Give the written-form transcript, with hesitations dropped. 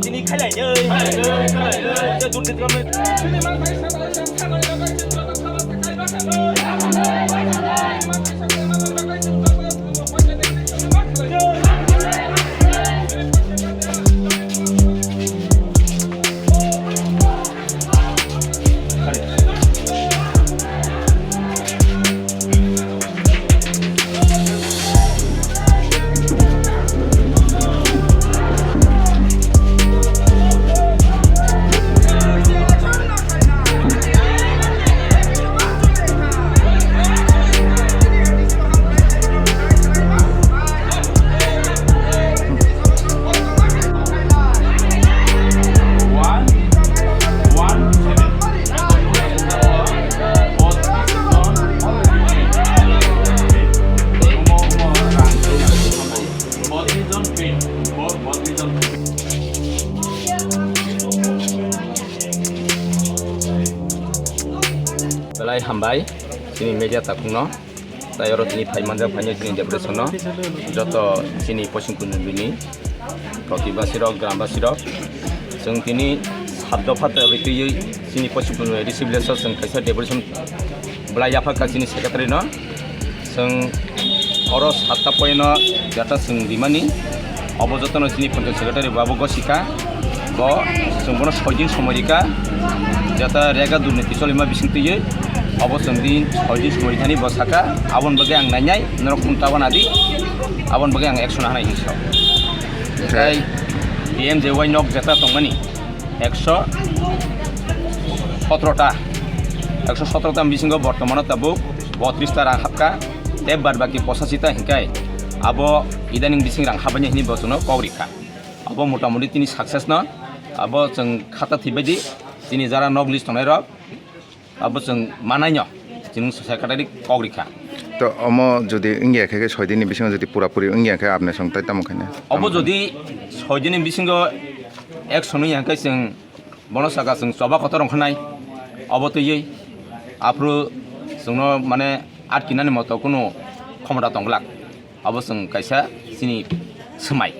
sini khalai ơi cho dun cái Belai hambai, sini meja takuno, tayo sini pai manja pai sini depresono, joto sini posing kuno bini, kaki basiro, gram basiro, seng sini sabdo fata betul sini posing kuno edisibilesa seng kaisa depreson, belai apa kat sini sekretari no, seng oros hatta poino jata seng dimani, obojoto no sini ponto sekretari babu gosika, bo seng bono sojin somorika, jata rega dunia solima bising tuye. Abon din hojin semurithani bosaka abon bagi ang nanyai norok puntawan adi abon bagi ang action hanai hiso kai PMJY nok jeta tongmani 117 ta bisingo bortoman tabu 32 ta rang hapka te bar baki 85 ta hinkai abo idaning bising rang habanya hini bosuno kaurika abo motamoti tini success no abo jeng khata thibedi tini jara nok list tonai rok abo jeng manainya jeng secretary kaurika তো যদি ইংগিয়া খেকে 6 দিনের বিসঙ্গ যদি পুরাপুরি ইংগিয়া খেকে আপনি সংতাই তামখানে of যদি 6 দিনের বিসঙ্গ 100 ইয়াকে जों বনসাকা जों সবা কত রংখানাই অবতই আপ্রু जों মানে আটকিনানি মতো কোনো ক্ষমতা দংলাক অব जों কাইসা সিনি সোমাই